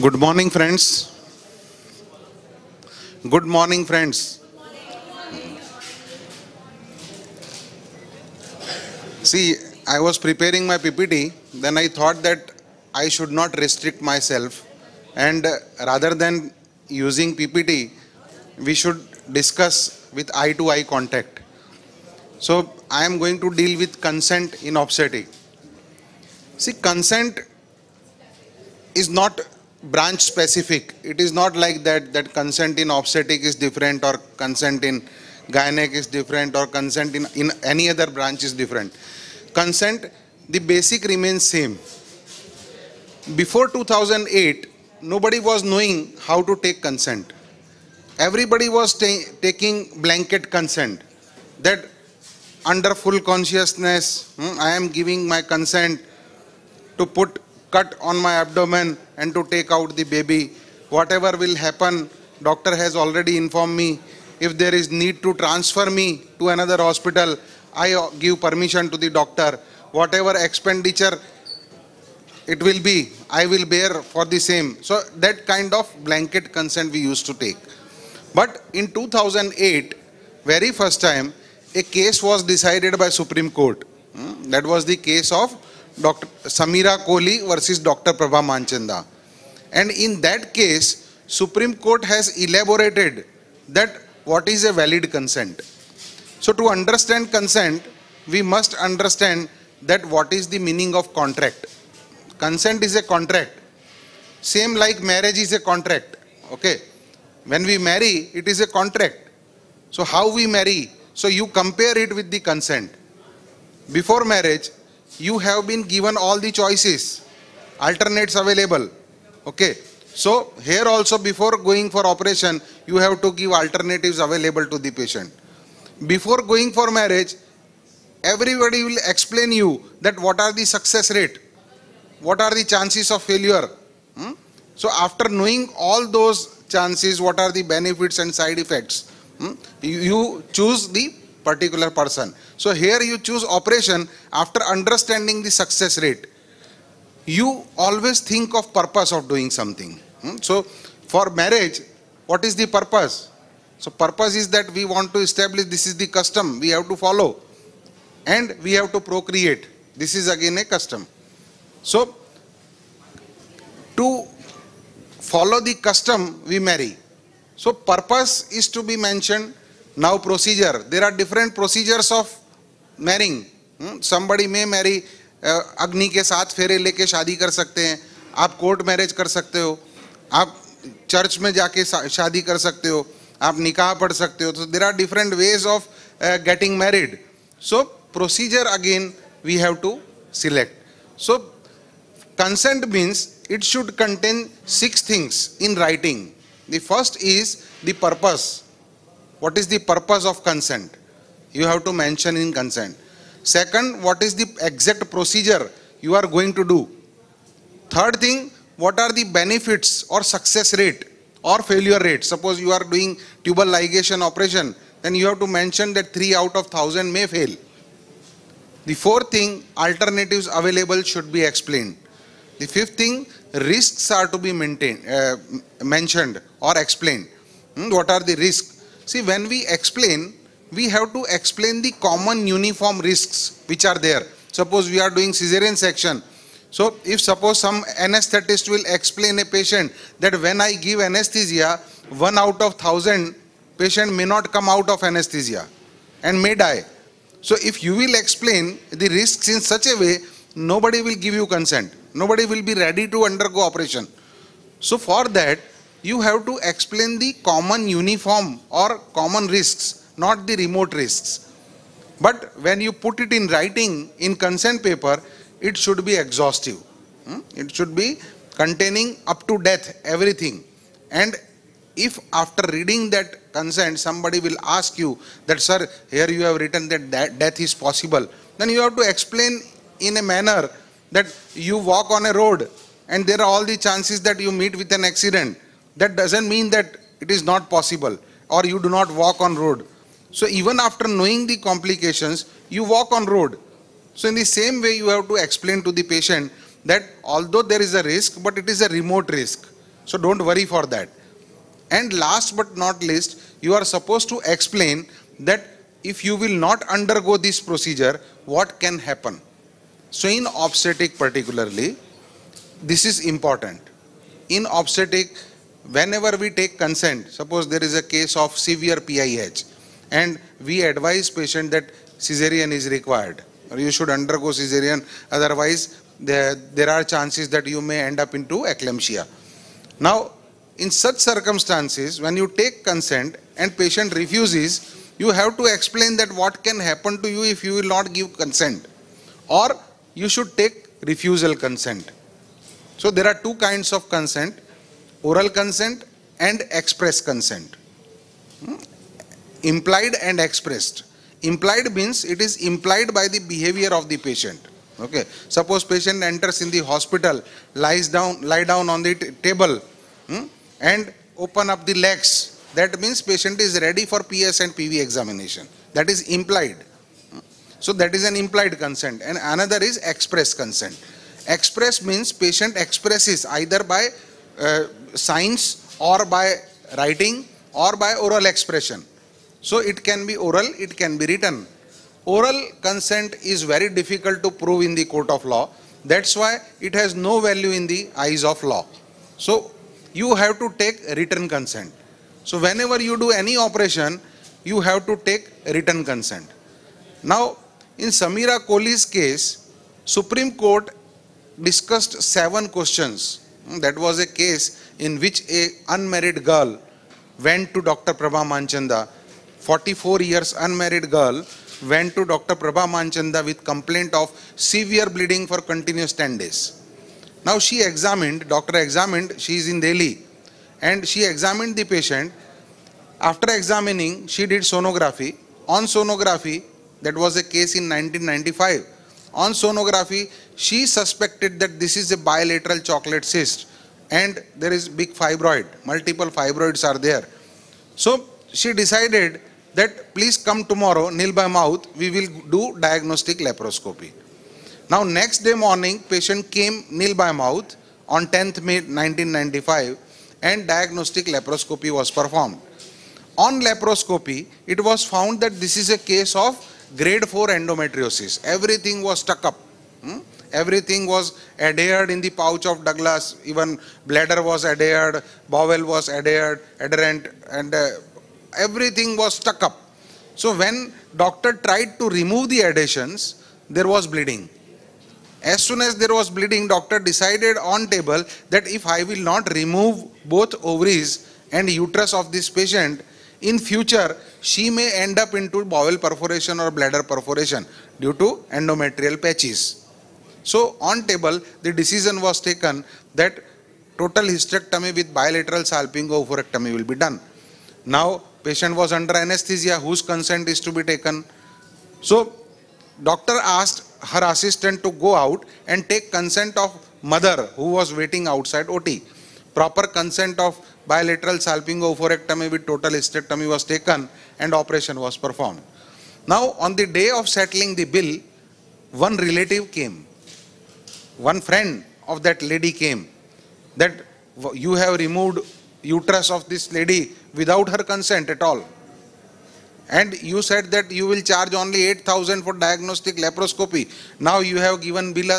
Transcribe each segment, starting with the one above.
Good morning, friends. Good morning, friends. See, I was preparing my PPT, then I thought that I should not restrict myself, and rather than using PPT, we should discuss with eye-to-eye contact. So, I am going to deal with consent in obstetrics. See, consent is not branch specific. It is not like that consent in obstetric is different, or consent in gynec is different, or consent in any other branch is different. Consent, the basic remains same. Before 2008, nobody was knowing how to take consent. Everybody was taking blanket consent, that under full consciousness, I am giving my consent to put cut on my abdomen and to take out the baby. Whatever will happen, doctor has already informed me. If there is need to transfer me to another hospital, I give permission to the doctor. Whatever expenditure it will be, I will bear for the same. So that kind of blanket consent we used to take. But in 2008, very first time, a case was decided by Supreme Court. That was the case of Dr. Samira Kohli versus Dr. Prabha Manchanda. And in that case, Supreme Court has elaborated that what is a valid consent. So to understand consent, we must understand that what is the meaning of contract. Consent is a contract. Same like marriage is a contract. Okay. When we marry, it is a contract. So how we marry? So you compare it with the consent. Before marriage, you have been given all the choices, alternates available. Okay. So here also, before going for operation, you have to give alternatives available to the patient. Before going for marriage, everybody will explain you that what are the success rate, what are the chances of failure. So after knowing all those chances, what are the benefits and side effects, you choose the particular person. So here you choose operation after understanding the success rate. You always think of purpose of doing something. So for marriage, what is the purpose? So purpose is that we want to establish this is the custom we have to follow, and we have to procreate. This is again a custom. So to follow the custom, we marry. So purpose is to be mentioned. Now procedure. There are different procedures of marrying. Somebody may marry अग्नि के 7 फेरे लेके शादी कर सकते हैं. आप court marriage कर सकते हो. आप चर्च में जाके शादी कर सकते हो. आप निकाह पढ़ सकते हो. So there are different ways of getting married. So procedure again we have to select. So consent means it should contain 6 things in writing. The first is the purpose. What is the purpose of consent? You have to mention in consent. Second, what is the exact procedure you are going to do? Third thing, what are the benefits or success rate or failure rate? Suppose you are doing tubal ligation operation, then you have to mention that 3 out of 1000 may fail. The fourth thing, alternatives available should be explained. The fifth thing, risks are to be mentioned or explained. What are the risks? See, when we explain, we have to explain the common uniform risks which are there. Suppose we are doing cesarean section. So if suppose some anesthetist will explain a patient that when I give anesthesia, 1 out of 1000 patient may not come out of anesthesia and may die. So if you will explain the risks in such a way, nobody will give you consent. Nobody will be ready to undergo operation. So for that, you have to explain the common uniform or common risks, not the remote risks. But when you put it in writing in consent paper, it should be exhaustive. It should be containing up to death everything. And if after reading that consent, somebody will ask you that, sir, here you have written that death is possible, then you have to explain in a manner that you walk on a road and there are all the chances that you meet with an accident. That doesn't mean that it is not possible, or you do not walk on road. So even after knowing the complications, you walk on road. So in the same way, you have to explain to the patient that although there is a risk, but it is a remote risk. So don't worry for that. And last but not least, you are supposed to explain that if you will not undergo this procedure, what can happen. So in obstetric particularly, this is important. In obstetric, whenever we take consent, suppose there is a case of severe PIH and we advise patient that cesarean is required or you should undergo cesarean, otherwise there are chances that you may end up into eclampsia. Now, in such circumstances, when you take consent and patient refuses, you have to explain that what can happen to you if you will not give consent, or you should take refusal consent. So there are two kinds of consent: oral consent and express consent. Implied and expressed. Implied means it is implied by the behavior of the patient. Okay. Suppose patient enters in the hospital, lie down on the table, and open up the legs. That means patient is ready for PS and PV examination. That is implied. So that is an implied consent. And another is express consent. Express means patient expresses either by signs or by writing or by oral expression. So it can be oral, it can be written. Oral consent is very difficult to prove in the court of law. That's why it has no value in the eyes of law. So you have to take written consent. So whenever you do any operation, you have to take written consent. Now, in Samira Kohli's case, Supreme Court discussed 7 questions. That was a case in which a unmarried girl went to Dr. Prabha Manchanda. 44 years unmarried girl went to Dr. Prabha Manchanda with complaint of severe bleeding for continuous 10 days. Now she examined, doctor examined, she is in Delhi, and she examined the patient. After examining, she did sonography. On sonography, that was a case in 1995. On sonography, she suspected that this is a bilateral chocolate cyst and there is big fibroid, multiple fibroids are there. So she decided that please come tomorrow, nil by mouth, we will do diagnostic laparoscopy. Now next day morning, patient came nil by mouth on 10th May 1995 and diagnostic laparoscopy was performed. On laparoscopy, it was found that this is a case of grade 4 endometriosis. Everything was stuck up. Everything was adhered in the pouch of Douglas, even bladder was adhered, bowel was adherent, and everything was stuck up. So when doctor tried to remove the adhesions, there was bleeding. As soon as there was bleeding, doctor decided on table that if I will not remove both ovaries and uterus of this patient, in future she may end up into bowel perforation or bladder perforation due to endometrial patches. So on table, the decision was taken that total hysterectomy with bilateral salpingo-oophorectomy will be done. Now patient was under anesthesia, whose consent is to be taken. So doctor asked her assistant to go out and take consent of mother who was waiting outside OT. Proper consent of bilateral salpingo-oophorectomy with total hysterectomy was taken and operation was performed. Now on the day of settling the bill, one relative came. One friend of that lady came that you have removed uterus of this lady without her consent at all. And you said that you will charge only 8,000 for diagnostic laparoscopy. Now you have given bill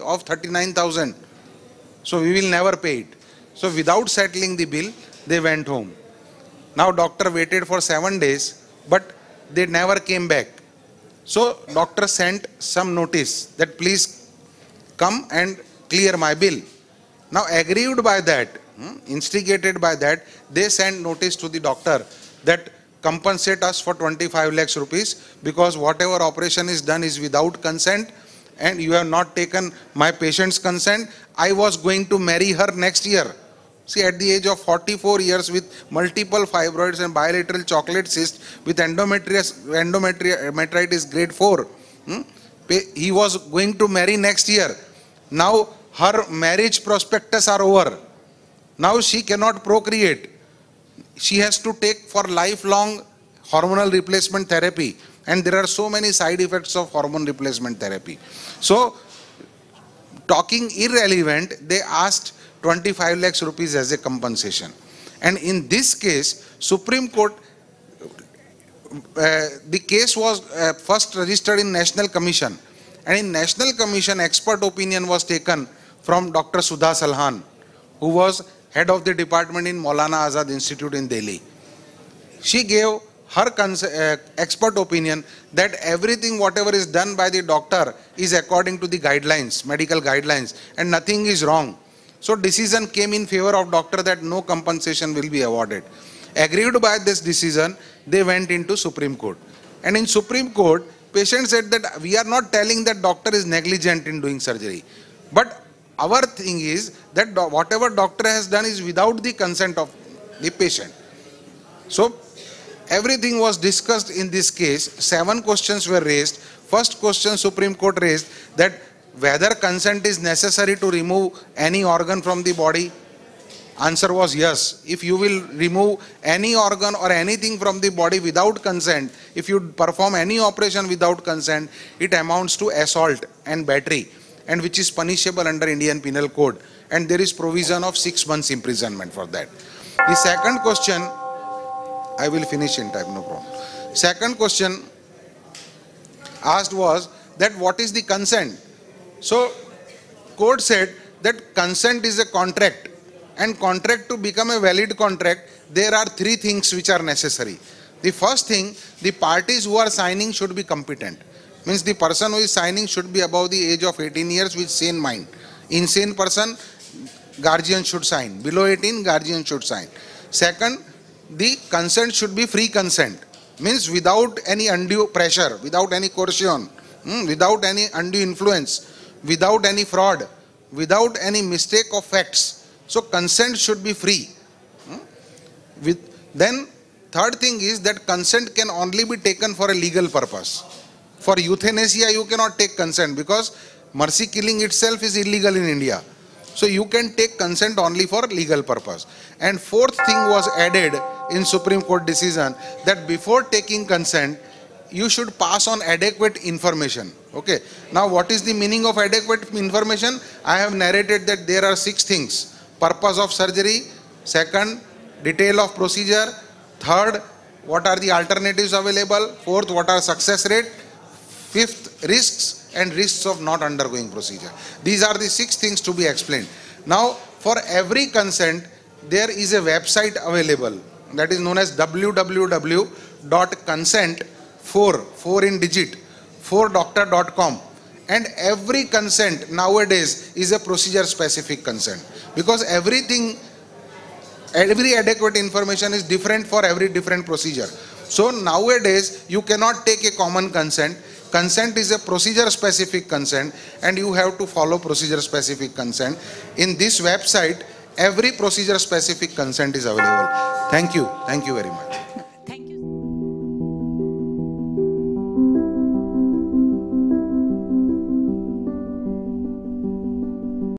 of 39,000. So we will never pay it. So without settling the bill, they went home. Now doctor waited for 7 days, but they never came back. So doctor sent some notice that please come and clear my bill. Now aggrieved by that, instigated by that, they sent notice to the doctor that compensate us for 25 lakhs rupees because whatever operation is done is without consent and you have not taken my patient's consent. I was going to marry her next year. See, at the age of 44 years with multiple fibroids and bilateral chocolate cyst with endometritis grade 4, he was going to marry next year. Now her marriage prospectus are over. Now she cannot procreate. She has to take for lifelong hormonal replacement therapy, and there are so many side effects of hormone replacement therapy. So talking irrelevant, they asked 25 lakhs rupees as a compensation. And in this case, Supreme Court, the case was first registered in National Commission. And in National Commission, expert opinion was taken from Dr. Sudha Salhan, who was head of the department in Maulana Azad Institute in Delhi. She gave her expert opinion that everything whatever is done by the doctor is according to the guidelines, medical guidelines, and nothing is wrong. So decision came in favor of doctor that no compensation will be awarded. Agreed by this decision, they went into Supreme Court. And in Supreme Court, patient said that we are not telling that doctor is negligent in doing surgery. But our thing is that whatever doctor has done is without the consent of the patient. So everything was discussed in this case. 7 questions were raised. First question Supreme Court raised that whether consent is necessary to remove any organ from the body. Answer was yes. If you will remove any organ or anything from the body without consent, if you perform any operation without consent, it amounts to assault and battery, and which is punishable under Indian Penal Code. And there is provision of 6 months imprisonment for that. The second question, I will finish in time, no problem. Second question asked was that what is the consent? So court said that consent is a contract, and contract to become a valid contract, there are 3 things which are necessary. The first thing, the parties who are signing should be competent. Means the person who is signing should be above the age of 18 years with sane mind. Insane person, guardian should sign. Below 18, guardian should sign. Second, the consent should be free consent. Means without any undue pressure, without any coercion, without any undue influence, without any fraud, without any mistake of facts. So consent should be free. Then third thing is that consent can only be taken for a legal purpose. For euthanasia, you cannot take consent because mercy killing itself is illegal in India. So you can take consent only for legal purpose. And fourth thing was added in Supreme Court decision that before taking consent, you should pass on adequate information. Okay. Now what is the meaning of adequate information? I have narrated that there are 6 things. Purpose of surgery. Second, detail of procedure. Third, what are the alternatives available. Fourth, what are success rate. Fifth, risks and risks of not undergoing procedure. These are the 6 things to be explained. Now, for every consent, there is a website available that is known as www.consent4doctor.com. And every consent nowadays is a procedure specific consent, because every adequate information is different for every different procedure. So nowadays you cannot take a common consent. Consent is a procedure specific consent, and you have to follow procedure specific consent. In this website, every procedure specific consent is available. Thank you very much.